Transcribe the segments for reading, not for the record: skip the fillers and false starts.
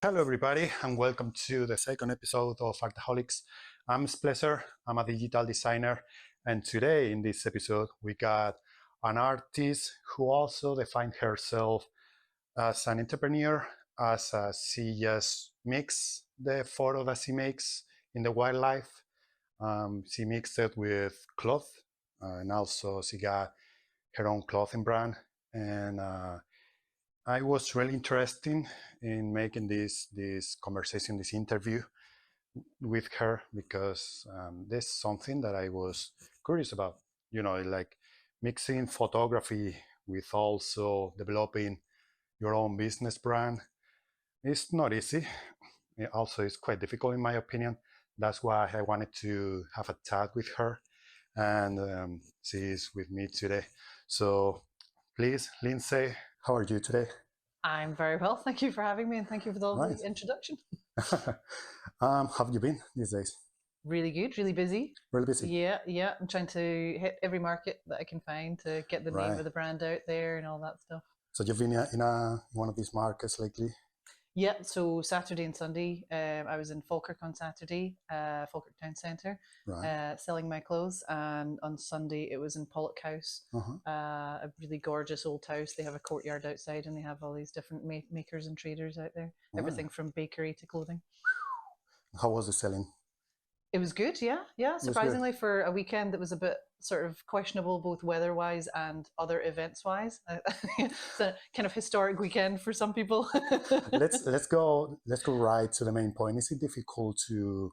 Hello, everybody, and welcome to the second episode of Artaholics. I'm Splesser, I'm a digital designer, and today in this episode, we got an artist who also defined herself as an entrepreneur, as she just mix the photo that she makes in the wildlife. She mixed it with cloth, and also she got her own clothing brand. And I was really interested in making this conversation, this interview with her because this is something that I was curious about. Like mixing photography with also developing your own business brand. It's not easy. Also, it's quite difficult in my opinion. That's why I wanted to have a chat with her, and she is with me today. So, please, Lindsay, how are you today? I'm very well. Thank you for having me and thank you for the lovely Right. introduction. How have you been these days? Really good, really busy. Really busy. Yeah. I'm trying to hit every market that I can find to get the name Right. of the brand out there and all that stuff. So you've been in one of these markets lately? Yeah, so Saturday and Sunday, I was in Falkirk on Saturday, Falkirk Town Centre, Right. selling my clothes. And on Sunday, it was in Pollock House, Uh-huh. a really gorgeous old house. They have a courtyard outside and they have all these different makers and traders out there, Right. everything from bakery to clothing. How was the selling? It was good, yeah. It was good. Surprisingly, for a weekend that was a bit sort of questionable, both weather-wise and other events-wise. It's a kind of historic weekend for some people. Let's go right to the main point. Is it difficult to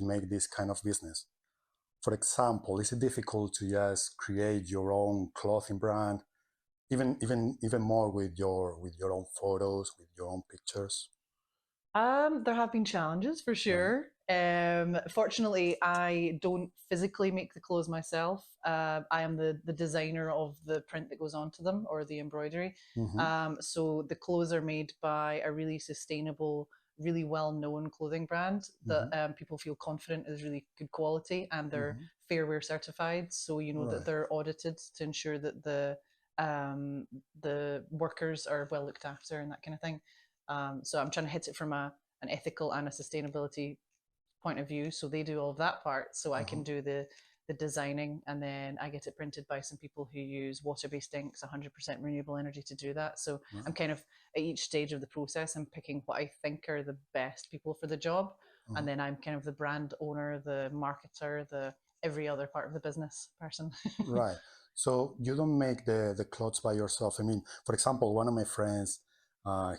make this kind of business? For example, is it difficult to just create your own clothing brand, even more with your own photos, with your own pictures? There have been challenges for Right. sure. Fortunately, I don't physically make the clothes myself. I am the designer of the print that goes onto them or the embroidery. Mm-hmm. So the clothes are made by a really sustainable, really well-known clothing brand that Mm-hmm. people feel confident is really good quality, and they're Mm-hmm. Fair Wear certified. So you know that Right. they're audited to ensure that the workers are well looked after and that kind of thing. So I'm trying to hit it from an ethical and a sustainability point of view. So they do all of that part. So I can Uh-huh. do the designing, and then I get it printed by some people who use water-based inks, 100% renewable energy to do that. So Right. I'm kind of at each stage of the process, I'm picking what I think are the best people for the job. Uh-huh. And then I'm kind of the brand owner, the marketer, the every other part of the business person. Right. So you don't make the clothes by yourself. I mean, for example, one of my friends,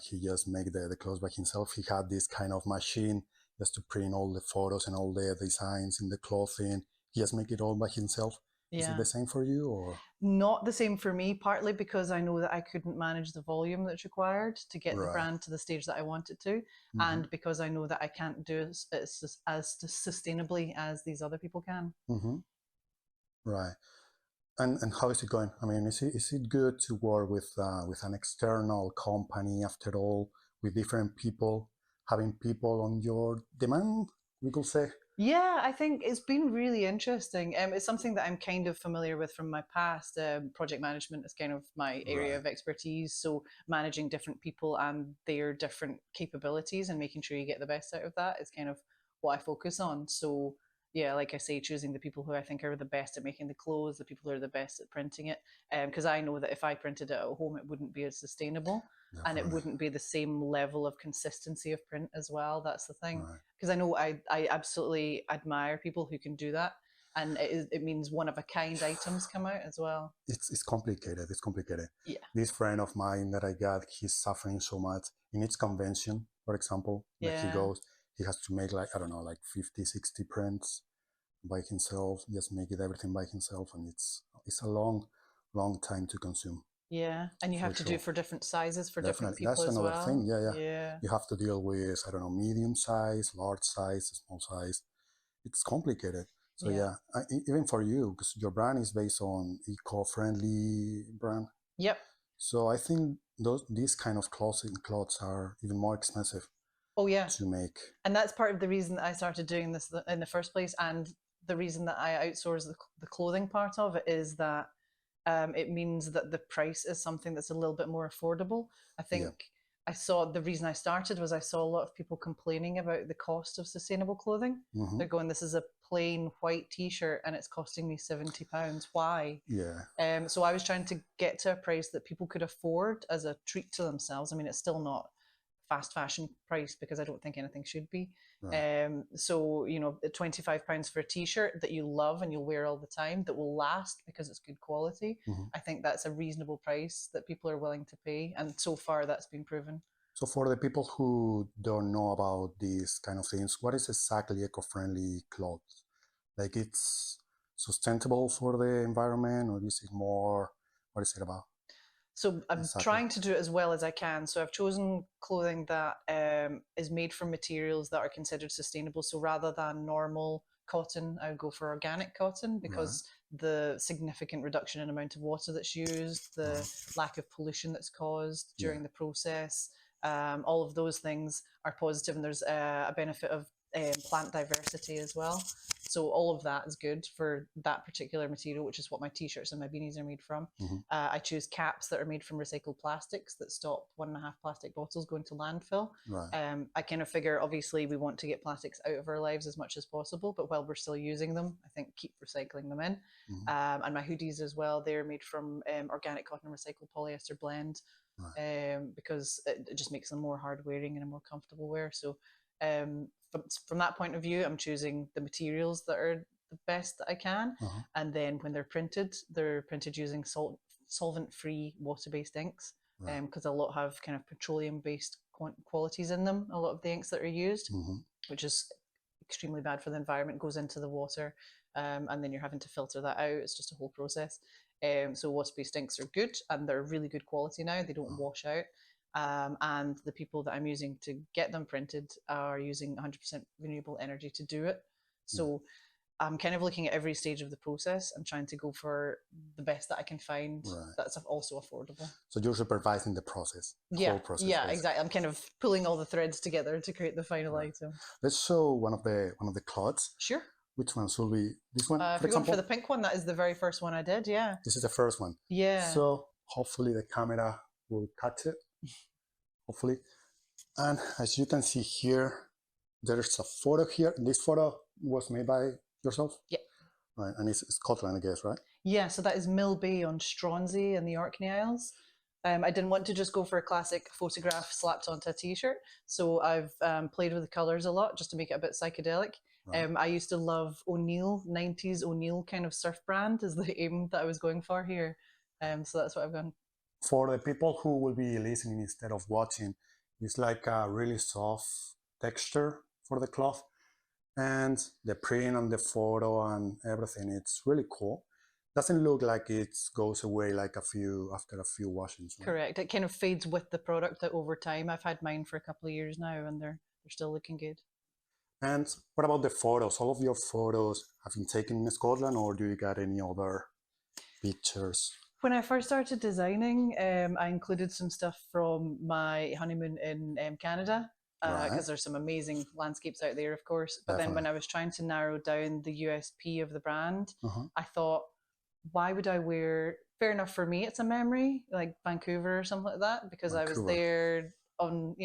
he just make the clothes by himself. He had this kind of machine just to print all the photos and all the designs in the clothing. He just make it all by himself. Is it Yeah. the same for you or? Not the same for me, partly because I know that I couldn't manage the volume that's required to get the Right. brand to the stage that I want it to, Mm-hmm. and because I know that I can't do it as sustainably as these other people can. Mm-hmm. Right. And how is it going? I mean, is it good to work with an external company after all, with different people, having people on your demand, we could say? Yeah, I think it's been really interesting. It's something that I'm kind of familiar with from my past. Project management is kind of my area Right. of expertise. So managing different people and their different capabilities and making sure you get the best out of that is kind of what I focus on. So yeah, like I say, choosing the people who I think are the best at making the clothes, the people who are the best at printing it, because I know that if I printed it at home, it wouldn't be as sustainable. And it Definitely. wouldn't be the same level of consistency of print as well. That's the thing. Right. Because I know I absolutely admire people who can do that, and it means one of a kind items come out as well. It's complicated. It's complicated. Yeah. This friend of mine that I got, he's suffering so much. In each convention, for example, that he Yeah. goes, he has to make like, I don't know, like 50, 60 prints by himself, just make it everything by himself. And it's a long time to consume. Yeah, and you For have to do sure. it for different sizes for different Definitely. people That's as another well. thing. Yeah. Yeah. You have to deal with, I don't know, medium size, large size, small size. It's complicated. So Yeah. even for you, because your brand is based on eco-friendly brand. Yep. So I think these kind of clothes are even more expensive Oh yeah. to make. And that's part of the reason that I started doing this in the first place, and the reason that I outsource the clothing part of it is that it means that the price is something that's a little bit more affordable. I think I saw the reason I started was I saw a lot of people complaining about the cost of sustainable clothing. Mm-hmm. They're going, this is a plain white t-shirt and it's costing me £70. Why? Yeah. So I was trying to get to a price that people could afford as a treat to themselves. I mean, it's still not fast fashion price because I don't think anything should be. Right. So, you know, £25 for a t-shirt that you love and you'll wear all the time that will last because it's good quality. Mm-hmm. I think that's a reasonable price that people are willing to pay. And so far that's been proven. So for the people who don't know about these kind of things, what is exactly eco-friendly clothes? Like it's sustainable for the environment, or is it more, what is it about? So I'm Exactly. trying to do it as well as I can. So I've chosen clothing that is made from materials that are considered sustainable. So rather than normal cotton, I would go for organic cotton because the significant reduction in amount of water that's used, the lack of pollution that's caused during the process, all of those things are positive, and there's a benefit of plant diversity as well. So all of that is good for that particular material, which is what my t-shirts and my beanies are made from. I choose caps that are made from recycled plastics that stop 1.5 plastic bottles going to landfill. I kind of figure, obviously, we want to get plastics out of our lives as much as possible, but while we're still using them, I think keep recycling them in. And my hoodies as well, they're made from organic cotton and recycled polyester blend. Because it just makes them more hard wearing and a more comfortable wear. So from that point of view, I'm choosing the materials that are the best that I can. And then when they're printed using solvent-free water-based inks, because a lot have kind of petroleum-based qualities in them, a lot of the inks that are used, which is extremely bad for the environment, goes into the water, and then you're having to filter that out. It's just a whole process. So water-based inks are good, and they're really good quality now. They don't wash out. And the people that I'm using to get them printed are using 100% renewable energy to do it. So I'm kind of looking at every stage of the process and trying to go for the best that I can find that's also affordable. So you're supervising the process, the whole process. Yeah, exactly. I'm kind of pulling all the threads together to create the final item. Let's show one of the cloths. Sure. Which one should we? This one, for example? For the pink one, that is the very first one I did, yeah. This is the first one. Yeah. So hopefully the camera will catch it. Hopefully. And as you can see here, there's a photo here. This photo was made by yourself? Yeah. Right, and it's Scotland, I guess, right? Yeah, so that is Mill Bay on Stronsay in the Orkney Isles. I didn't want to just go for a classic photograph slapped onto a t-shirt, so I've played with the colours a lot just to make it a bit psychedelic. I used to love O'Neill, 90s O'Neill kind of surf brand is the aim that I was going for here. So that's what I've done. For the people who will be listening instead of watching, it's like a really soft texture for the cloth, and the print on the photo and everything, it's really cool. Doesn't look like it goes away like after a few washings. Right? Correct. It kind of fades with the product over time. I've had mine for a couple of years now, and they're still looking good. And what about the photos? All of your photos have been taken in Scotland, or do you got any other pictures? When I first started designing, I included some stuff from my honeymoon in Canada, because there's some amazing landscapes out there, of course. But then when I was trying to narrow down the USP of the brand, I thought, why would I wear, fair enough for me, it's a memory, like Vancouver or something like that, because I was there on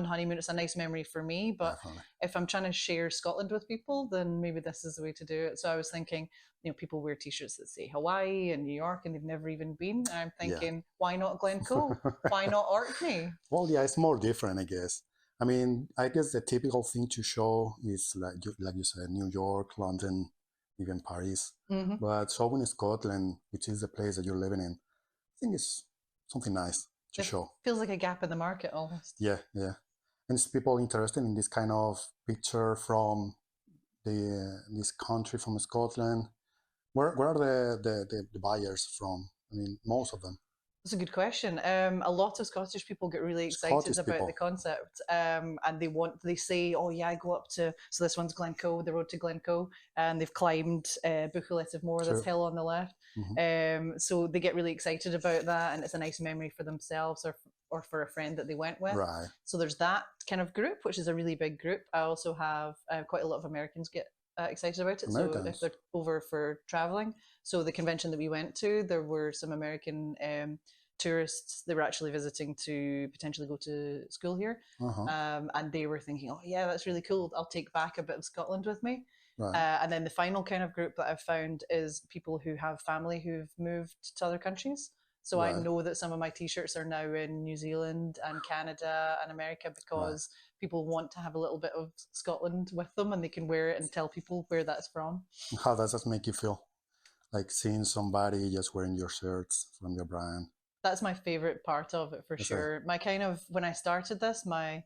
honeymoon. It's a nice memory for me, but if I'm trying to share Scotland with people, then maybe this is the way to do it. So I was thinking, people wear t-shirts that say Hawaii and New York and they've never even been. And I'm thinking, why not Glencoe? Why not Orkney? Well, yeah, it's more different, I guess. I mean, I guess the typical thing to show is like you said, New York, London, even Paris. But showing Scotland, which is the place that you're living in, I think it's something nice to show. Feels like a gap in the market almost. Yeah. And it's people interested in this kind of picture from this country, from Scotland. Where are the buyers from? I mean, most of them. That's a good question. A lot of Scottish people get really excited about the concept, and they say, oh yeah, I go up to, so this one's Glencoe, the road to Glencoe, and they've climbed Buchalette of Moor, this hill on the left. So they get really excited about that, and it's a nice memory for themselves or for a friend that they went with. Right. So there's that kind of group, which is a really big group. I also have quite a lot of Americans get excited about it. Americans. So if they're over for traveling. So the convention that we went to, there were some American tourists. They were actually visiting to potentially go to school here, Uh-huh. and they were thinking, "Oh yeah, that's really cool. I'll take back a bit of Scotland with me." Right. And then the final kind of group that I've found is people who have family who've moved to other countries. So I Right. know that some of my T-shirts are now in New Zealand and Canada and America Right. because people want to have a little bit of Scotland with them, and they can wear it and tell people where that's from. How does that make you feel? Like seeing somebody just wearing your shirts from your brand? That's my favorite part of it for That's it. sure. My kind of when I started this, my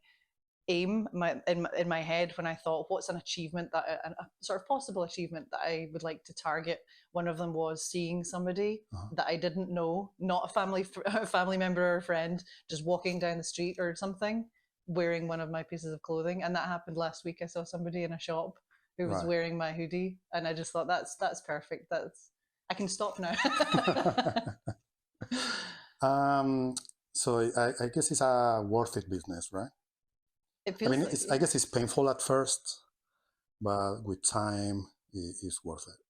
aim in my head when I thought what's an achievement that a sort of possible achievement that I would like to target. One of them was seeing somebody Uh-huh. that I didn't know, not a family member or a friend, just walking down the street or something, wearing one of my pieces of clothing. And that happened last week. I saw somebody in a shop who was Right. wearing my hoodie, and I just thought that's perfect. That's I can stop now. um, so I guess it's a worth it business, right? It I feels mean, like I guess it's painful at first, but with time, it's worth it.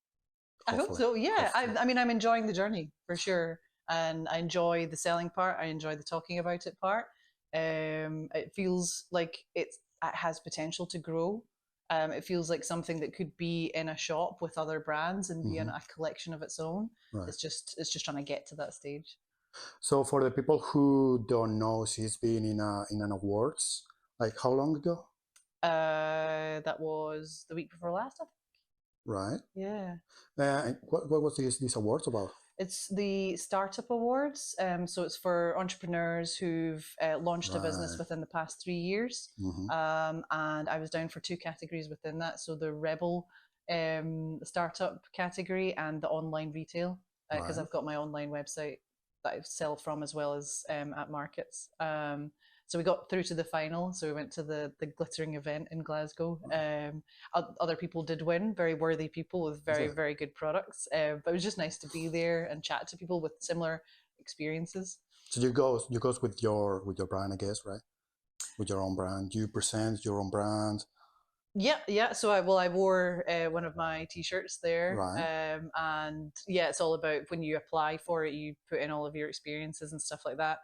I hope Hopefully, so. Yeah, hopefully. I mean, I'm enjoying the journey for sure, and I enjoy the selling part. I enjoy the talking about it part. It feels like it has potential to grow. It feels like something that could be in a shop with other brands and be in Mm-hmm. a collection of its own. Right. It's just trying to get to that stage. So for the people who don't know, she's been in an awards. Like how long ago? That was the week before last, I think. Right. Yeah. What was this awards about? It's the Startup Awards. So it's for entrepreneurs who've launched a business Right. within the past 3 years. Mm-hmm. And I was down for two categories within that. So the Rebel startup category and the online retail, because Right. I've got my online website that I sell from as well as at markets. So we got through to the final. So we went to the glittering event in Glasgow. Other people did win, very worthy people with very, very good products. But it was just nice to be there and chat to people with similar experiences. So you goes with your brand, I guess, right? With your own brand, you present your own brand, Yeah, yeah. So I wore one of my T-shirts there, right? and yeah, it's all about when you apply for it, you put in all of your experiences and stuff like that.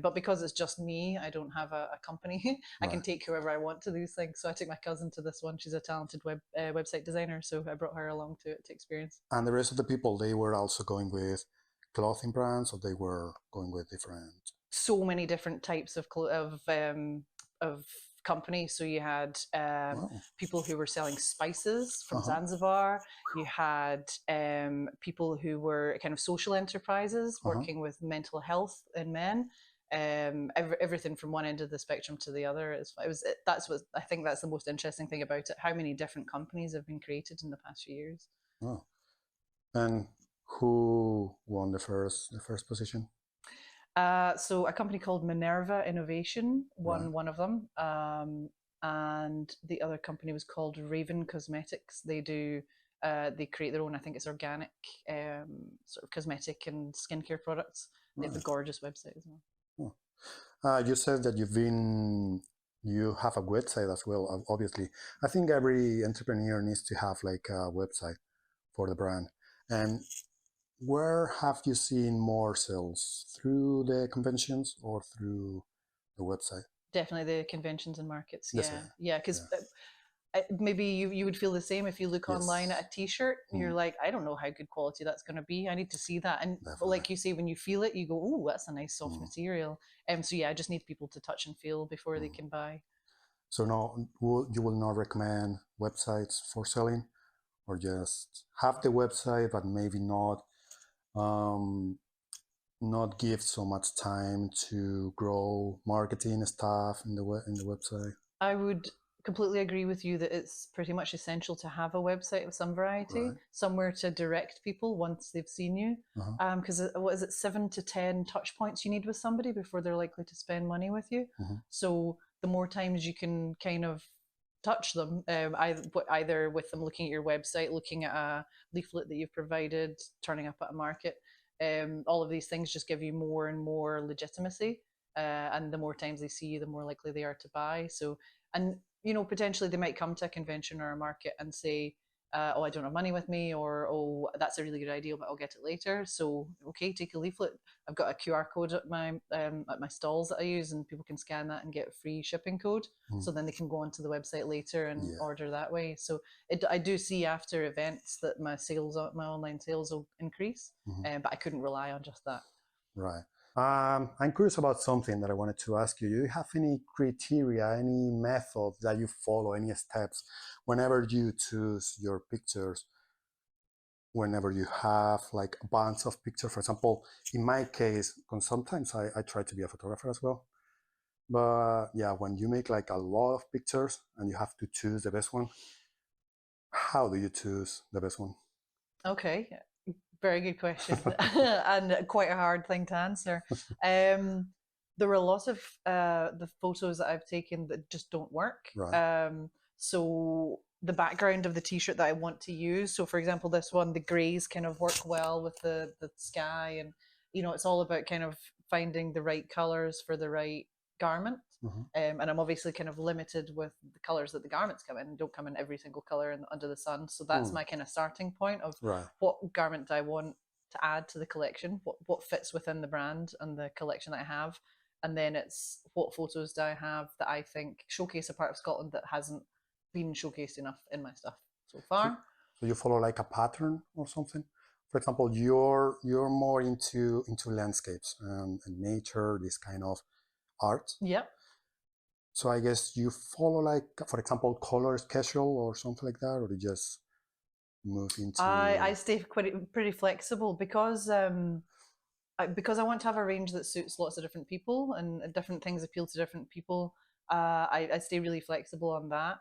But because it's just me, I don't have a company. I can Right. take whoever I want to these things. So I took my cousin to this one. She's a talented website designer, so I brought her along to it to experience. And the rest of the people, they were also going with clothing brands, or they were going with different. So many different types of companies. So you had Wow. people who were selling spices from Uh-huh. Zanzibar. You had people who were kind of social enterprises Uh-huh. working with mental health in men. Everything from one end of the spectrum to the other. That's what I think that's the most interesting thing about it. How many different companies have been created in the past few years? Oh. And who won the first position? So a company called Minerva Innovation Right. won one of them, and the other company was called Raven Cosmetics. They create their own. I think it's organic, sort of cosmetic and skincare products. They have a Right. gorgeous website as well. Oh. You said that you have a website as well, obviously. I think every entrepreneur needs to have like a website for the brand. And where have you seen more sales? Through the conventions or through the website? Definitely the conventions and markets. Yes, Yeah, yeah, because yeah. maybe you would feel the same if you look online at Yes. a t-shirt, you're Mm, like, I don't know how good quality that's going to be, I need to see that. And definitely. like you say, when you feel it, you go, oh, that's a nice soft Mm, material. So yeah, I just need people to touch and feel before they mm. can buy. So no, you will not recommend websites for selling, or just have the website, but maybe um, not give so much time to grow marketing stuff in the website. I would completely agree with you that it's pretty much essential to have a website of some variety, Right. somewhere to direct people once they've seen you. Uh-huh. Because what is it, 7 to 10 touch points you need with somebody before they're likely to spend money with you. Uh-huh. So the more times you can kind of touch them, either with them looking at your website, looking at a leaflet that you've provided, turning up at a market, all of these things just give you more and more legitimacy. And the more times they see you, the more likely they are to buy. So, and potentially they might come to a convention or a market and say, oh, I don't have money with me, or oh, that's a really good idea, but I'll get it later. So okay, take a leaflet. I've got a QR code at my stalls that I use, and people can scan that and get a free shipping code. So then they can go onto the website later and order that way. So I do see after events that my online sales will increase, but I couldn't rely on just that. Right. I'm curious about something that I wanted to ask you. Do you have any criteria, any methods that you follow, any steps whenever you choose your pictures? Whenever you have like a bunch of pictures, for example, in my case, because sometimes I try to be a photographer as well. But yeah, when you make like a lot of pictures and you have to choose the best one, how do you choose the best one? Okay, very good question, and quite a hard thing to answer. There were a lot of the photos that I've taken that just don't work. Right. So the background of the t-shirt that I want to use. So for example, this one, the grays kind of work well with the sky, and it's all about kind of finding the right colors for the right garment. And I'm obviously kind of limited with the colors that the garments come in. Don't come in every single color under the sun. So that's my kind of starting point of what garment do I want to add to the collection, what fits within the brand and the collection that I have. And then it's what photos do I have that I think showcase a part of Scotland that hasn't been showcased enough in my stuff so far. So you follow like a pattern or something? For example, you're more into landscapes and nature, this kind of art. Yep. So I guess you follow like, for example, color schedule or something like that, or you just move into. I stay pretty flexible because I want to have a range that suits lots of different people and different things appeal to different people. I stay really flexible on that.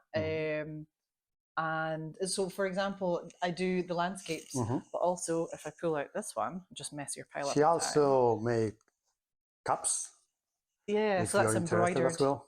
And so, for example, I do the landscapes, but also if I pull out this one, just mess your pile up. She also made cups. Yeah, so that's embroidered as well.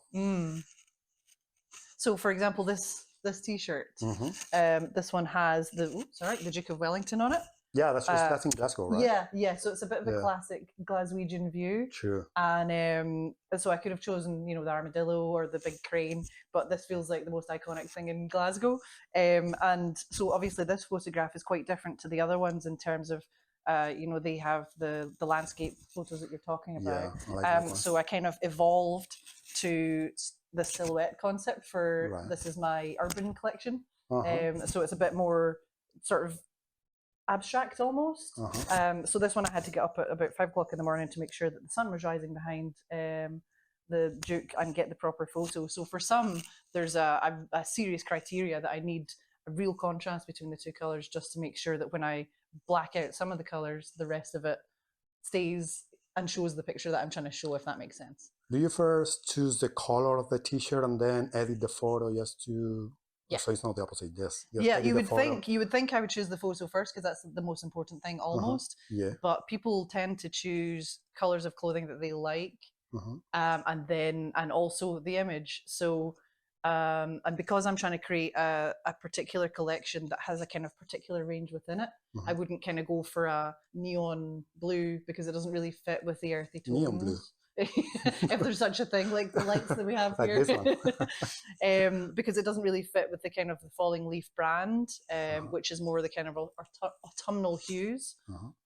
So, for example, this T-shirt, this one has the Duke of Wellington on it. Yeah, that's in Glasgow, right? Yeah. So it's a bit of a classic Glaswegian view. True. And so I could have chosen, the armadillo or the big crane, but this feels like the most iconic thing in Glasgow. And so obviously this photograph is quite different to the other ones in terms of, they have the landscape photos that you're talking about. Yeah, I like so I kind of evolved to the silhouette concept for this is my urban collection. So it's a bit more sort of abstract almost. So this one I had to get up at about 5 o'clock in the morning to make sure that the sun was rising behind the Duke and get the proper photo. So for some, there's a serious criteria that I need a real contrast between the two colors just to make sure that when I black out some of the colors, the rest of it stays and shows the picture that I'm trying to show, if that makes sense. Do you first choose the color of the t-shirt and then edit the photo just to... Yeah. So it's not the opposite. Yes. Yeah, you would think I would choose the photo first because that's the most important thing almost. Yeah. But people tend to choose colors of clothing that they like, and also the image. So and because I'm trying to create a particular collection that has a kind of particular range within it, I wouldn't kind of go for a neon blue because it doesn't really fit with the earthy tones. Neon blue. If there's such a thing, like the lights that we have like here, this one. because it doesn't really fit with the kind of the falling leaf brand, which is more the kind of autumnal hues.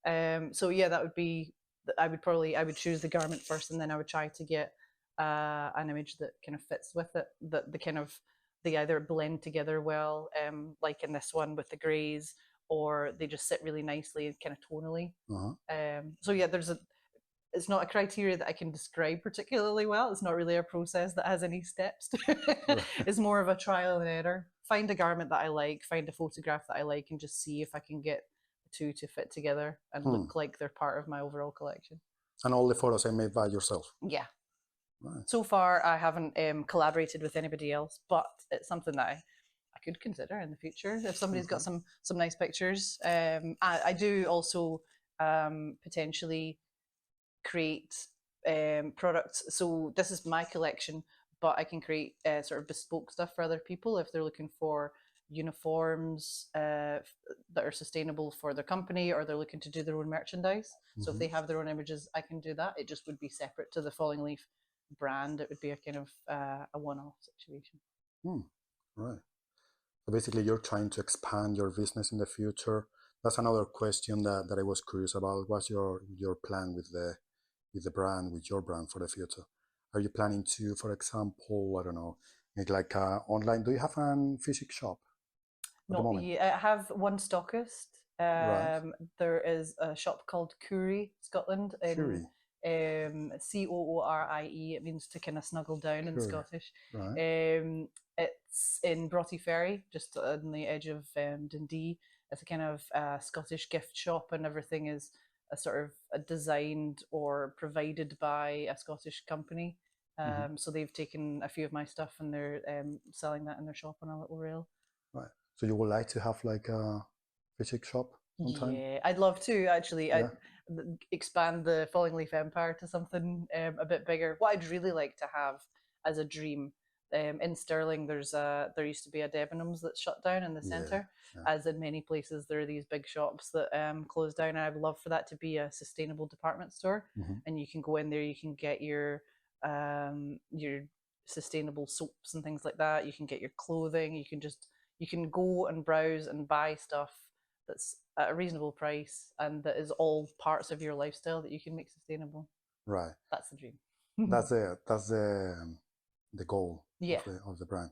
So yeah, that would be. I would choose the garment first, and then I would try to get an image that kind of fits with it. That they either blend together well, like in this one with the greys, or they just sit really nicely, kind of tonally. So yeah, it's not a criteria that I can describe particularly well. It's not really a process that has any steps to it. It's more of a trial and error. Find a garment that I like, find a photograph that I like, and just see if I can get the two to fit together and look like they're part of my overall collection. And all the photos are made by yourself? Yeah. Right. So far, I haven't collaborated with anybody else, but it's something that I could consider in the future if somebody's got some nice pictures. I do also potentially create products. So this is my collection, but I can create sort of bespoke stuff for other people if they're looking for uniforms that are sustainable for their company, or they're looking to do their own merchandise. So if they have their own images, I can do that. It just would be separate to the Falling Leaf brand. It would be a kind of a one-off situation. Right. So basically, you're trying to expand your business in the future. That's another question that I was curious about. What's your plan with the brand, with your brand for the future? Are you planning to, for example, I don't know, make like a online? Do you have a physical shop at the Not moment? yet. I have one stockist. Right. There is a shop called Coorie, Scotland, in Curie. Coorie. It means to kind of snuggle down in Curie. Scottish. Right. It's in Broughty Ferry, just on the edge of Dundee. It's a kind of Scottish gift shop, and everything is a sort of designed or provided by a Scottish company. Mm-hmm. So they've taken a few of my stuff and they're selling that in their shop on a little rail. Right. So you would like to have like a physical shop sometime? Yeah, I'd love to actually Yeah. expand the Falling Leaf Empire to something a bit bigger. What I'd really like to have as a dream, in Stirling, there used to be a Debenhams that shut down in the Yeah. centre. Yeah. As in many places, there are these big shops that closed down. And I'd love for that to be a sustainable department store, Mm-hmm. and you can go in there, you can get your sustainable soaps and things like that. You can get your clothing. You can go and browse and buy stuff that's at a reasonable price and that is all parts of your lifestyle that you can make sustainable. Right. That's the dream. That's the goal Yeah. of the brand.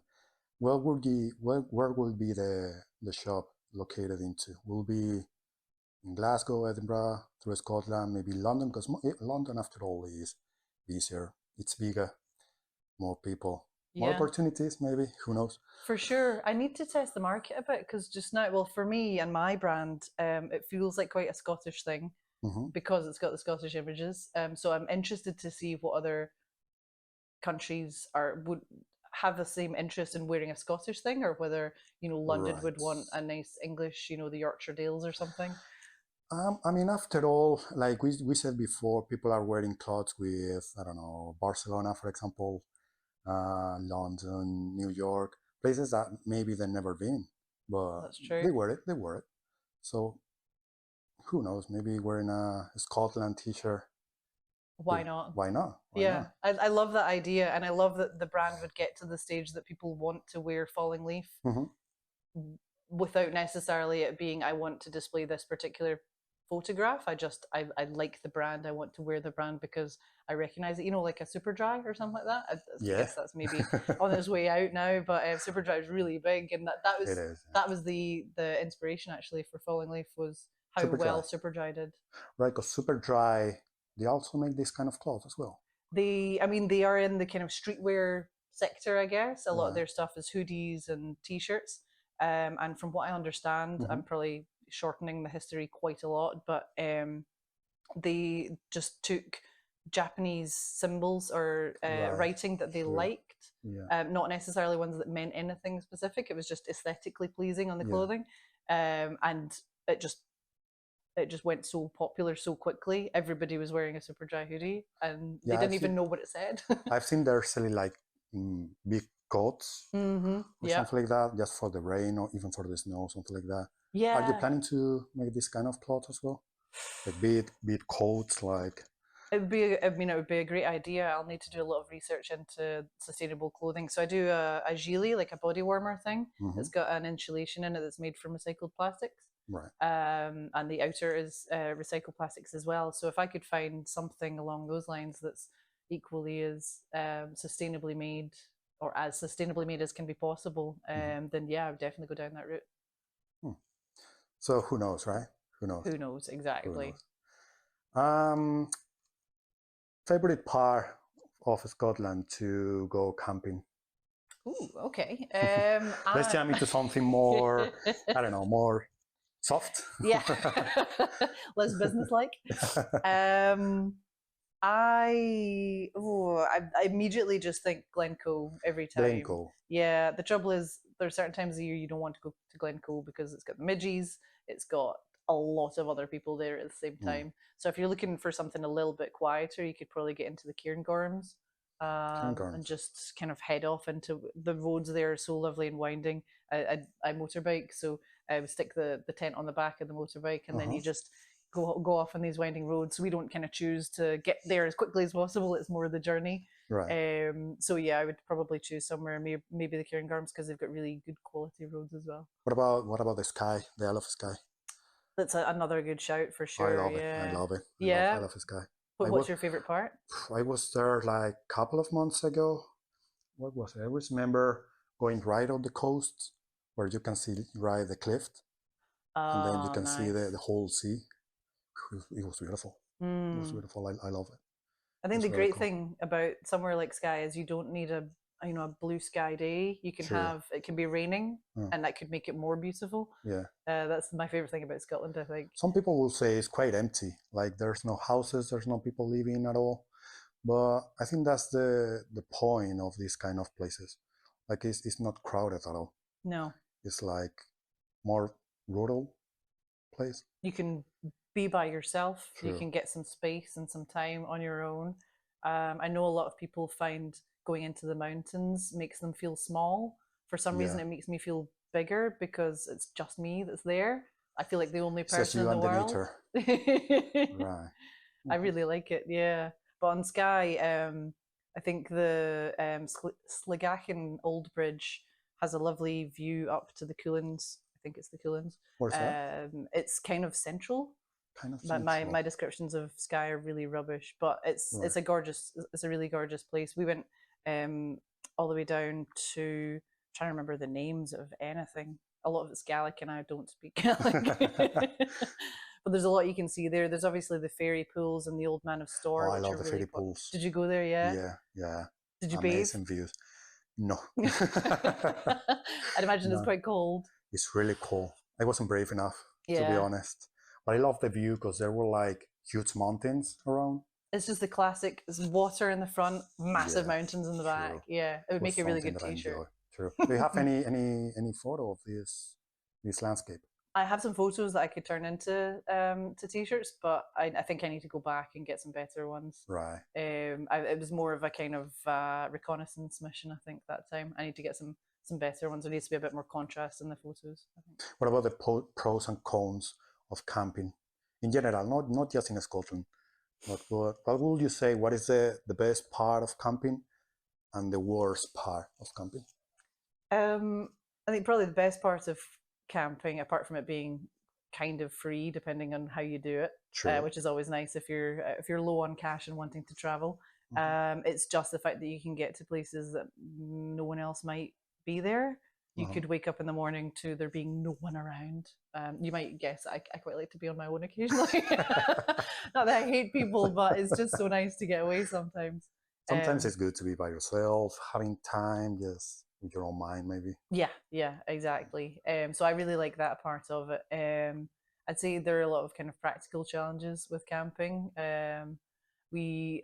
Where will be the shop located into? Will be in Glasgow, Edinburgh, through Scotland, maybe London, because London, after all, is easier. It's bigger, more people, more Yeah. opportunities. Maybe, who knows? For sure. I need to test the market a bit because just now, well, for me and my brand, it feels like quite a Scottish thing Mm-hmm. because it's got the Scottish images. So I'm interested to see what other countries would have the same interest in wearing a Scottish thing, or whether London would Right. want a nice English, the Yorkshire Dales or something. I mean, after all, like we said before, people are wearing clothes with, I don't know, Barcelona, for example, London, New York, places that maybe they've never been, but That's true. they wear it, they wear it. So who knows, maybe wearing a Scotland t-shirt, Why not? why not? Why Yeah, not? I love that idea, and I love that the brand would get to the stage that people want to wear Falling Leaf Mm-hmm. without necessarily it being, I want to display this particular photograph. I like the brand. I want to wear the brand because I recognize it. Like a Superdry or something like that. I Yeah. guess that's maybe on its way out now, but Superdry is really big, and that It was is. that was the inspiration actually for Falling Leaf, was how Super well dry. Superdry did. Right, because Super Dry, they also make this kind of clothes as well. They are in the kind of streetwear sector, I guess. A lot of Right. their stuff is hoodies and t-shirts. And from what I understand, Mm-hmm. I'm probably shortening the history quite a lot, but they just took Japanese symbols or Right. writing that they Sure. liked, Yeah. not necessarily ones that meant anything specific. It was just aesthetically pleasing on the Yeah. clothing, and it just went so popular so quickly. Everybody was wearing a Superdry hoodie, and they Yeah, didn't even know what it said. I've seen they're selling like big coats or Yeah. something like that, just for the rain or even for the snow, something like that. Are you Yeah. planning to make this kind of clothes as well? Like big coats, like It would be a great idea. I'll need to do a lot of research into sustainable clothing. So I do a gilet, like a body warmer thing. mm-hmm. It's got an insulation in it that's made from recycled plastics. Right. And the outer is recycled plastics as well. So if I could find something along those lines that's equally as sustainably made, or as sustainably made as can be possible, then yeah, I would definitely go down that route. So who knows, right? Who knows? Who knows exactly? Who knows? Favorite part of Scotland to go camping? Ooh, okay. Let's jump into something more, I don't know, more soft. Yeah, less businesslike. I immediately just think Glencoe every time. Glencoe. Yeah, the trouble is there are certain times of the year you don't want to go to Glencoe because it's got the midgies, it's got a lot of other people there at the same time. So if you're looking for something a little bit quieter, you could probably get into the Cairngorms and just kind of head off into the roads. There are so lovely and winding. I motorbike, so I would stick the tent on the back of the motorbike, and then you just go off on these winding roads. So we don't kind of choose to get there as quickly as possible. It's more the journey. Right. So yeah, I would probably choose somewhere, maybe the Cairngorms, because they've got really good quality roads as well. What about the sky? The Isle of Skye. That's another good shout for I sure. love it. I Yeah, love it. I love yeah. Isle of Skye. But I what's was your favorite part? I was there like a couple of months ago. What was it? I always remember going right on the coast where you can see right the cliff, and then you Oh, can see the nice. whole sea. It was beautiful. It was Hmm. beautiful. I love it. I It think was the very great cool. thing about somewhere like Skye is you don't need a blue sky day. You can True. have it can be raining, Mm, and that could make it more beautiful. yeah. That's my favorite thing about Scotland, I think. Some people will say it's quite empty. Like there's no houses, there's no people living at all. But I think that's the point of these kind of places. Like it's not crowded at all. No, It's like more rural place. you can be by yourself. You True. can get some space and some time on your own. I know a lot of people find going into the mountains makes them feel small. For some reason, Yeah. it makes me feel bigger because it's just me that's there. I feel like the only It's just person in you the and the world. nature. Right. I Mhm. really like it, yeah. But on Skye, I think the Sligachen Old Bridge has a lovely view up to the Cuillins. I think it's the Cuillins. Where's that? It's kind of central. Kind of My central. descriptions of Skye are really rubbish, but Right. it's a really gorgeous place. We went um, all the way down to trying to remember the names of anything. A lot of it's Gaelic, and I don't speak Gaelic. But there's a lot you can see there. There's obviously the fairy pools and the Old Man of Oh, Storr, I which love are the really fairy pop. pools. Did you go there? Yeah. Yeah, yeah. Did you bathe? Amazing views. No. I'd imagine it's No. quite cold. It's really cool. I wasn't brave enough, to be Yeah. honest. But I love the view because there were like huge mountains around. It's just the classic water in the front, massive Yeah, mountains in the back. true. Yeah, it would Was make a really something good that I t-shirt. enjoy. True. Do you have any photo of this landscape? I have some photos that I could turn into to t-shirts, but I think I need to go back and get some better ones. Right. It was more of a kind of reconnaissance mission, I think, that time. I need to get some better ones. There needs to be a bit more contrast in the photos, I think. What about the pros and cons of camping in general, not just in Scotland, but what would you say? What is the best part of camping and the worst part of camping? Um, I think probably the best part of camping, apart from it being kind of free, depending on how you do it, True. which is always nice if you're low on cash and wanting to travel. Hmm. It's just the fact that you can get to places that no one else might be there. You Uh-huh. could wake up in the morning to there being no one around. You might guess I quite like to be on my own occasionally. Not that I hate people, but it's just so nice to get away sometimes. Sometimes Um, it's good to be by yourself, having time just with your own mind, maybe. yeah, exactly. So I really like that part of it. I'd say there are a lot of kind of practical challenges with camping. We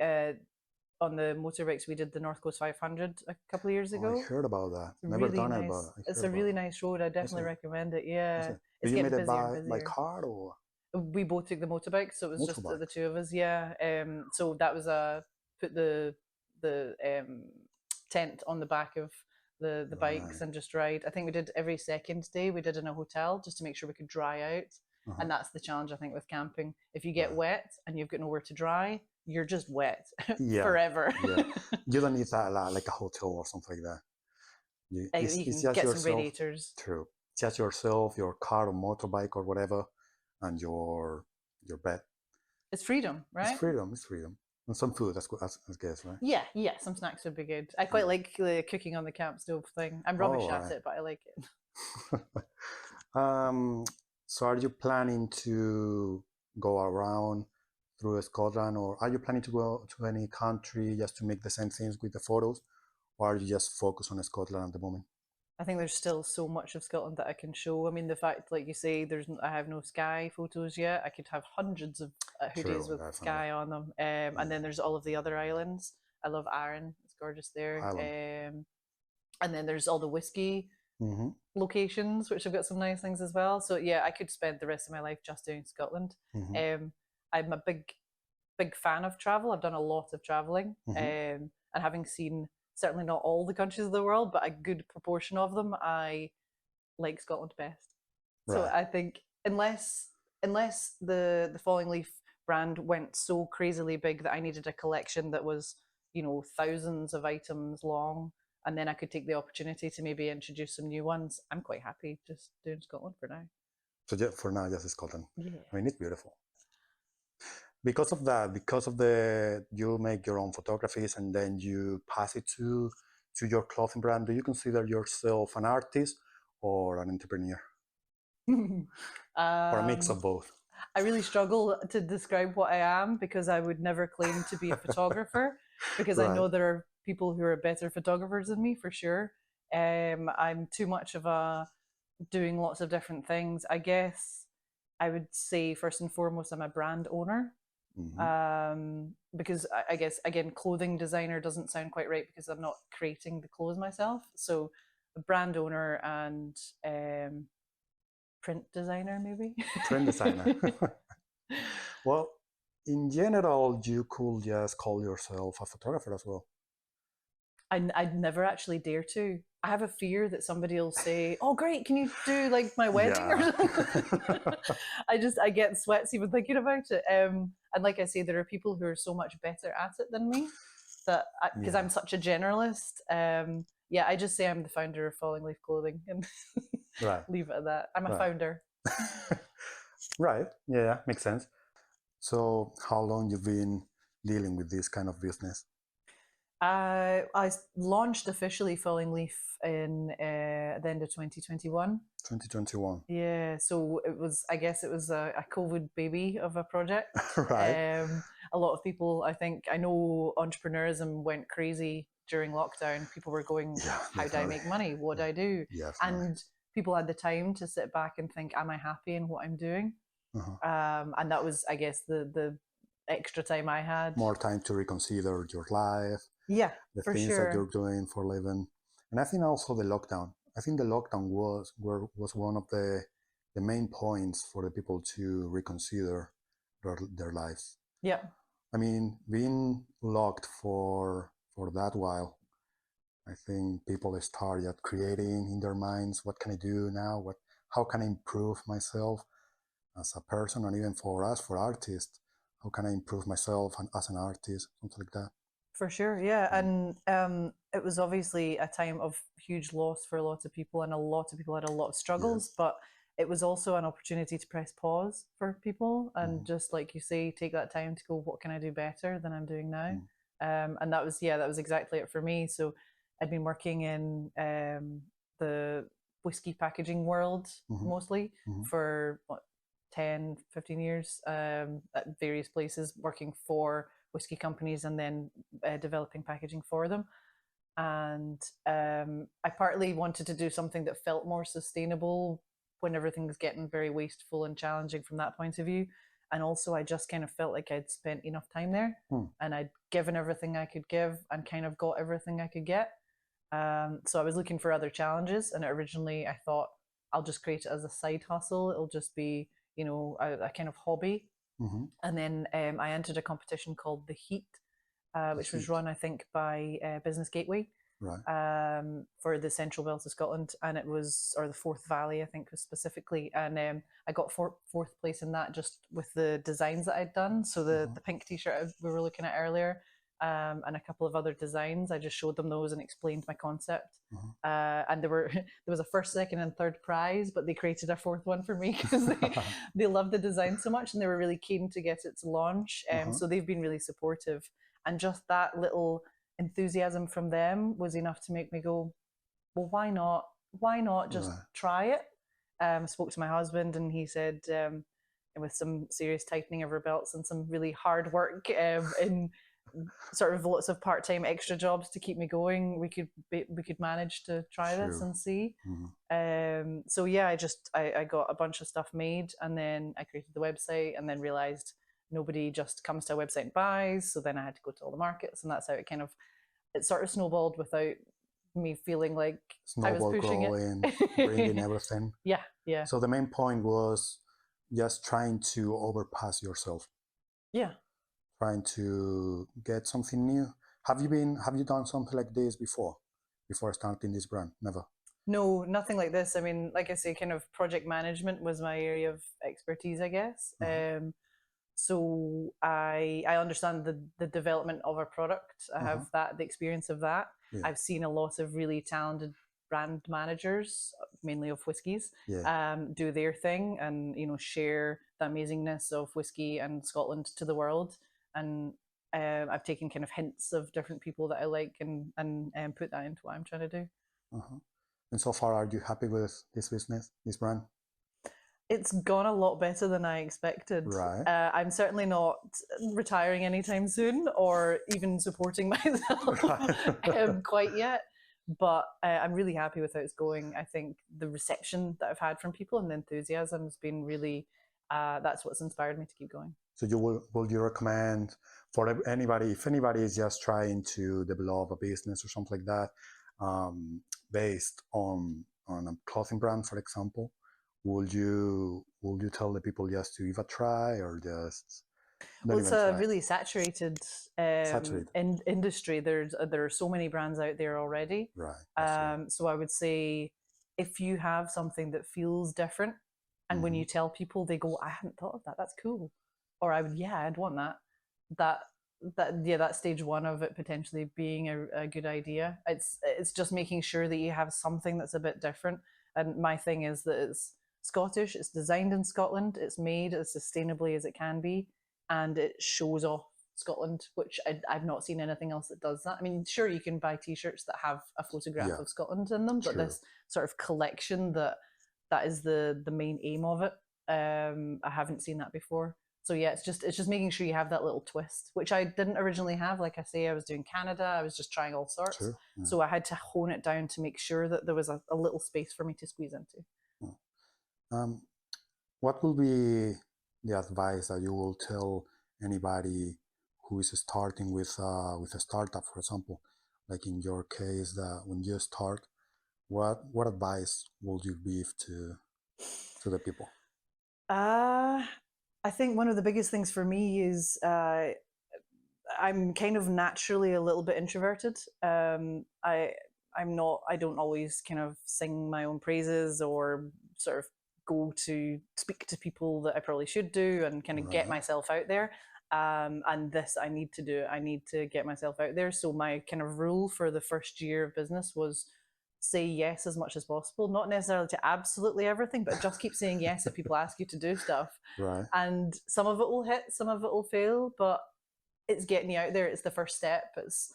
On the motorbikes we did the North Coast 500 a couple of years Oh, I ago. heard about that. It's Never really done it, but nice. I It's heard a about really it. nice road. I Is definitely it? recommend it. Is Yeah, it? Did it's you getting made it busier and by busier. car or We both took the motorbike, so it was just the motorbike? two of us. Yeah. So that was a put the tent on the back of the bikes Right. and just ride. I think we did every second day. We did in a hotel just to make sure we could dry out. Uh-huh. And that's the challenge I think with camping. If you get Right. wet and you've got nowhere to dry, you're just wet Yeah. forever. Yeah. You don't need that like a hotel or something like that. It's, You it's can just get some yourself. radiators. True. It's just yourself, your car or motorbike or whatever, and your bed. It's freedom, It's right? freedom. It's freedom. And some food, as guess, right? Yeah, yeah. Some snacks would be good. I quite Yeah. like the cooking on the camp stove thing. I'm All rubbish at right. it, but I like it. um, so are you planning to go around through Scotland, or are you planning to go to any country just to make the same things with the photos, or are you just focused on Scotland at the moment? I think there's still so much of Scotland that I can show. I mean, the fact, like you say, I have no Sky photos yet. I could have hundreds of hoodies True, with definitely. Sky on them, and Yeah, then there's all of the other islands. I love Arran; it's gorgeous there. Ireland. And then there's all the whiskey Mm-hmm. locations, which have got some nice things as well. So yeah, I could spend the rest of my life just doing Scotland. Mm-hmm. I'm a big fan of travel. I've done a lot of traveling, Mm-hmm. and having seen certainly not all the countries of the world, but a good proportion of them, I like Scotland best. So Right. I think unless the Falling Leaf brand went so crazily big that I needed a collection that was thousands of items long, and then I could take the opportunity to maybe introduce some new ones. I'm quite happy just doing Scotland for now. So yeah, for now, just Scotland. Yeah. I mean, it's beautiful. Because of that, because of the, you make your own photographies and then you pass it to your clothing brand, do you consider yourself an artist or an entrepreneur? Or a mix of both? I really struggle to describe what I am because I would never claim to be a photographer because I know there are people who are better photographers than me for sure. I'm too much of a doing lots of different things. I guess I would say first and foremost I'm a brand owner. Because I guess again clothing designer doesn't sound quite right because I'm not creating the clothes myself. So a brand owner and print designer maybe. Print designer. Well, in general, you could just call yourself a photographer as well. I'd never actually dare to. I have a fear that somebody will say, "Oh, great! Can you do like my wedding or something?" I get sweats even thinking about it. And like I say, there are people who are so much better at it than me. That because I'm such a generalist. I just say I'm the founder of Falling Leaf Clothing and leave it at that. I'm a founder. Right. Yeah, makes sense. So, how long you've been dealing with this kind of business? I launched officially Falling Leaf in the end of 2021. 2021. Yeah, so I guess it was a COVID baby of a project. Right. A lot of people, I know entrepreneurism went crazy during lockdown. People were going, how do I make money? What do I do? Yes, and people had the time to sit back and think, am I happy in what I'm doing? And that was, I guess, the extra time I had. More time to reconsider your life. Yeah, the for things sure. that you're doing for a living. And I think also the lockdown. I think the lockdown was one of the main points for the people to reconsider their lives. Yeah. I mean, being locked for that while, I think people started creating in their minds, what can I do now? How can I improve myself as a person, and even for us, for artists, how can I improve myself as an artist, something like that. For sure, yeah. And it was obviously a time of huge loss for a lot of people, and a lot of people had a lot of struggles, but it was also an opportunity to press pause for people and just, like you say, take that time to go, what can I do better than I'm doing now? And that was exactly it for me. So I'd been working in the whiskey packaging world mostly for 10, 15 years at various places, working for whiskey companies and then developing packaging for them. And I partly wanted to do something that felt more sustainable when everything's getting very wasteful and challenging from that point of view. And also I just kind of felt like I'd spent enough time there and I'd given everything I could give and kind of got everything I could get. So I was looking for other challenges, and originally I thought I'll just create it as a side hustle. It'll just be, a kind of hobby. And then I entered a competition called The Heat, which was run, I think, by Business Gateway for the Central Belt of Scotland, and it was, or the Forth Valley, I think, was specifically, and I got fourth place in that just with the designs that I'd done. So the pink T-shirt we were looking at earlier, and a couple of other designs. I just showed them those and explained my concept. And there was a first, second, and third prize, but they created a fourth one for me because they loved the design so much and they were really keen to get it to launch. So they've been really supportive, and just that little enthusiasm from them was enough to make me go, well, why not? Why not just try it? Spoke to my husband, and he said, with some serious tightening of our belts and some really hard work in sort of lots of part-time extra jobs to keep me going, we could manage to try this and see. So yeah, I got a bunch of stuff made, and then I created the website, and then realized nobody just comes to a website and buys. So then I had to go to all the markets, and that's how it sort of snowballed without me feeling like I was pushing growing, it. bringing everything. Yeah. So the main point was just trying to overpass yourself. Yeah. Trying to get something new. Have you done something like this before starting this brand? Never. No, nothing like this. I mean, like I say, kind of project management was my area of expertise, I guess. So I understand the development of a product. I have the experience of that. Yeah. I've seen a lot of really talented brand managers, mainly of whiskies, Yeah. do their thing and share the amazingness of whiskey and Scotland to the world. And I've taken kind of hints of different people that I like and put that into what I'm trying to do. And so far, are you happy with this business, this brand? It's gone a lot better than I expected. Right. I'm certainly not retiring anytime soon or even supporting myself quite yet. But I'm really happy with how it's going. I think the reception that I've had from people and the enthusiasm has been really, that's what's inspired me to keep going. So will you recommend for anybody, if anybody is just trying to develop a business or something like that, based on a clothing brand, for example, would you tell the people just to give a try or just well, it's a really saturated industry. There are so many brands out there already. Right. So I would say if you have something that feels different, and when you tell people, they go, "I hadn't thought of that. That's cool," or I'd want that. That's stage one of it potentially being a good idea. It's just making sure that you have something that's a bit different. And my thing is that it's Scottish. It's designed in Scotland. It's made as sustainably as it can be, and it shows off Scotland, which I've not seen anything else that does that. I mean, sure, you can buy T-shirts that have a photograph of Scotland in them, but this sort of collection that is the main aim of it. I haven't seen that before. So yeah, it's just making sure you have that little twist, which I didn't originally have. Like I say, I was doing Canada. I was just trying all sorts. Yeah. So I had to hone it down to make sure that there was a little space for me to squeeze into. What will be the advice that you will tell anybody who is starting with a startup, for example? Like in your case, that when you start, what advice would you give to the people? I think one of the biggest things for me is I'm kind of naturally a little bit introverted. I don't always kind of sing my own praises or sort of go to speak to people that I probably should do and kind of get myself out there. And this I need to do. I need to get myself out there. So my kind of rule for the first year of business was say yes as much as possible, not necessarily to absolutely everything, but just keep saying yes if people ask you to do stuff. Right. And some of it will hit, some of it will fail, but it's getting you out there. It's the first step. It's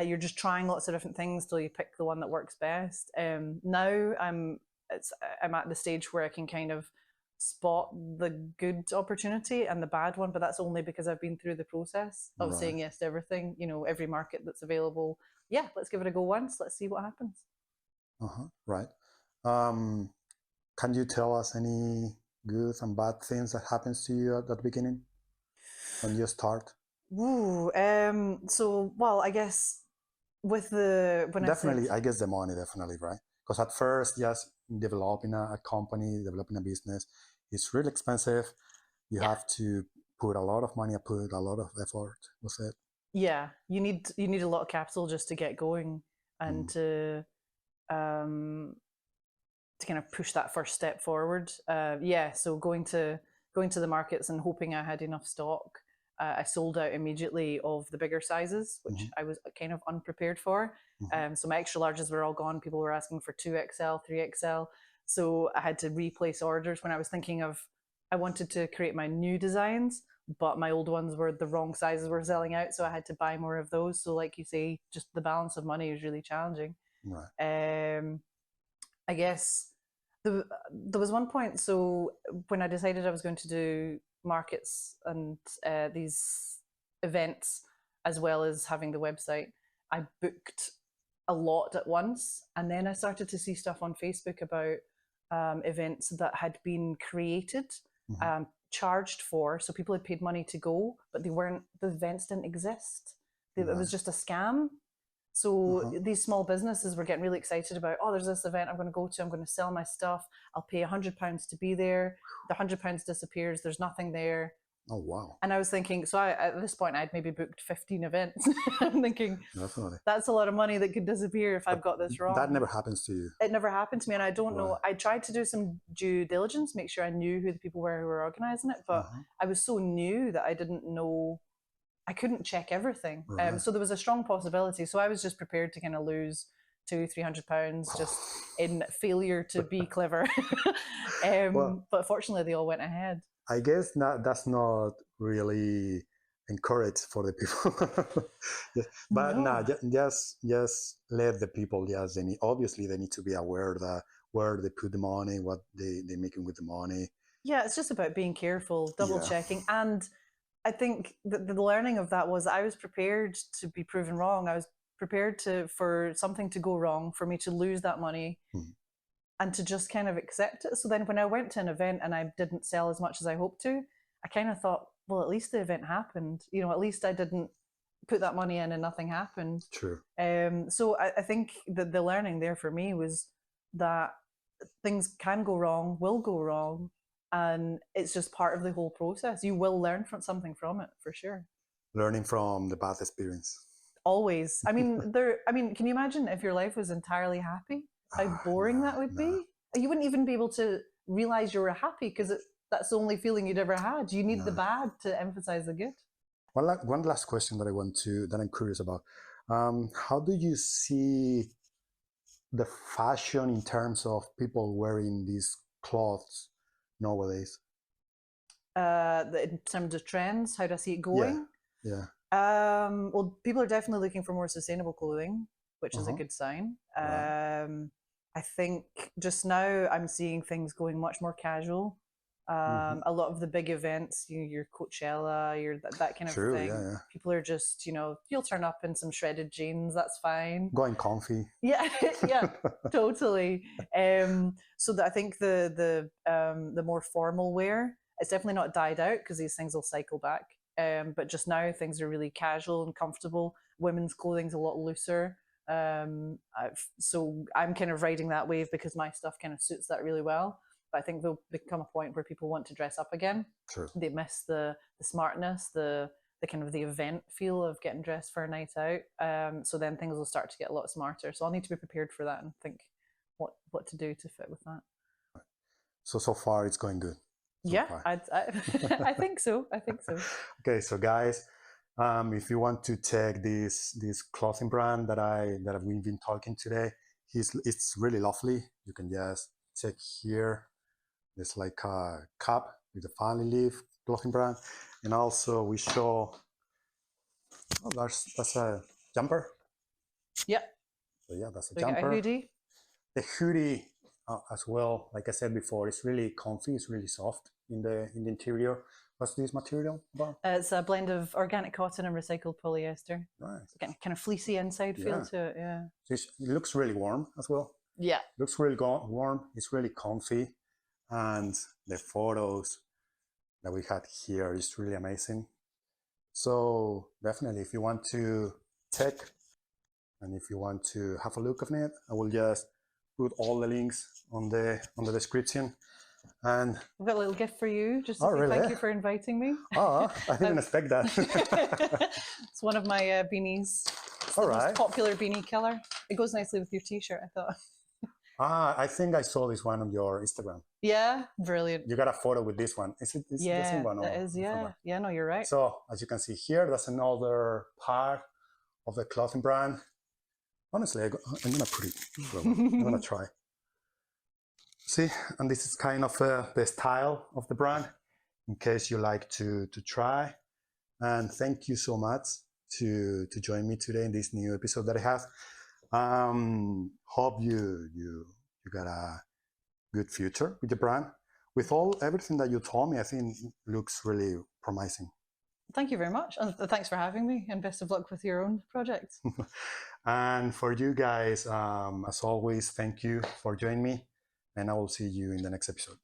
you're just trying lots of different things till you pick the one that works best. Now I'm at the stage where I can kind of spot the good opportunity and the bad one, but that's only because I've been through the process of saying yes to everything. Every market that's available. Yeah, let's give it a go once. Let's see what happens. Right. Can you tell us any good and bad things that happens to you at the beginning when you start? Ooh, so well, I guess with I guess the money, definitely, right? Because at first, just developing a company, developing a business, it's really expensive. You have to put a lot of money, put a lot of effort with it. Yeah, you need a lot of capital just to get going and to kind of push that first step forward. So going to the markets and hoping I had enough stock. I sold out immediately of the bigger sizes, which I was kind of unprepared for. So my extra larges were all gone. People were asking for 2XL, 3XL. So I had to replace orders when I was thinking of, I wanted to create my new designs, but my old ones were the wrong sizes were selling out. So I had to buy more of those. So like you say, just the balance of money is really challenging. Right. I guess there was one point. So when I decided I was going to do markets and these events, as well as having the website, I booked a lot at once. And then I started to see stuff on Facebook about events that had been created, charged for. So people had paid money to go, but the events didn't exist. It was just a scam. So these small businesses were getting really excited about, there's this event I'm going to go to. I'm going to sell my stuff. I'll pay £100 to be there. The £100 disappears. There's nothing there. Oh, wow. And I was thinking, so at this point, I'd maybe booked 15 events. I'm thinking, Definitely. that's a lot of money that could disappear if I've got this wrong. That never happens to you. It never happened to me. And I don't Right. know. I tried to do some due diligence, make sure I knew who the people were who were organizing it. But I was so new that I didn't know, I couldn't check everything. Right. So there was a strong possibility. So I was just prepared to kind of lose £200-300 just in failure to be clever. Well, but fortunately, they all went ahead. I guess that's not really encouraged for the people. Yeah. But No. just let the people. Yes, obviously they need to be aware that where they put the money, what they're making with the money. Yeah, it's just about being careful, double checking. And I think the learning of that was I was prepared to be proven wrong. I was prepared for something to go wrong, for me to lose that money, and to just kind of accept it. So then when I went to an event and I didn't sell as much as I hoped to, I kind of thought, well, at least the event happened. You know, at least I didn't put that money in and nothing happened. True. So I think that the learning there for me was that things can go wrong, will go wrong, and it's just part of the whole process. You will learn from something from it, for sure. Learning from the bad experience. Always. I mean, can you imagine if your life was entirely happy? How boring that would be. You wouldn't even be able to realize you were happy because that's the only feeling you'd ever had. You need the bad to emphasize the good. One last question that I'm curious about. How do you see the fashion in terms of people wearing these clothes nowadays? In terms of trends, how do I see it going? Yeah. Well, people are definitely looking for more sustainable clothing, which is a good sign. Right. I think just now I'm seeing things going much more casual. A lot of the big events, your Coachella, your that kind of thing. Yeah. People are just, you'll turn up in some shredded jeans, that's fine. Going comfy. Yeah, yeah, totally. So that I think the more formal wear, it's definitely not died out because these things will cycle back. But just now things are really casual and comfortable. Women's clothing's a lot looser. So I'm kind of riding that wave because my stuff kind of suits that really well. But I think there'll become a point where people want to dress up again. True. They miss the smartness, the kind of the event feel of getting dressed for a night out. So then things will start to get a lot smarter. So I'll need to be prepared for that and think what to do to fit with that. So far it's going good. I think so. I think so. Okay, so guys, if you want to check this clothing brand that we've been talking today, it's really lovely. You can just check here. There's like a cup with a family leaf clothing brand, and also we show. Oh, that's a jumper. Yeah. So yeah, that's a so jumper. A hoodie. The hoodie as well. Like I said before, it's really comfy. It's really soft in the interior. What's this material about? It's a blend of organic cotton and recycled polyester. Right. It's kind of fleecy inside feel to it. Yeah. It looks really warm as well. Yeah. It looks really warm. It's really comfy, and the photos that we had here is really amazing. So definitely, if you want to check and if you want to have a look at it, I will just put all the links on the description. And I've got a little gift for you, just to say really? Thank you for inviting me. Oh, I didn't expect that. It's one of my beanies. It's the most popular beanie color. It goes nicely with your t-shirt, I thought. I think I saw this one on your Instagram. Yeah, brilliant. You got a photo with this one. Is it the same one? That is, yeah. Yeah, no, you're right. So as you can see here, that's another part of the clothing brand. Honestly, I'm going to put it. I'm going to try. See, and this is kind of the style of the brand, in case you like to try. And thank you so much to join me today in this new episode that I have. Hope you got a good future with the brand. With everything that you told me, I think it looks really promising. Thank you very much. And thanks for having me, and best of luck with your own projects. And for you guys, as always, thank you for joining me, and I will see you in the next episode.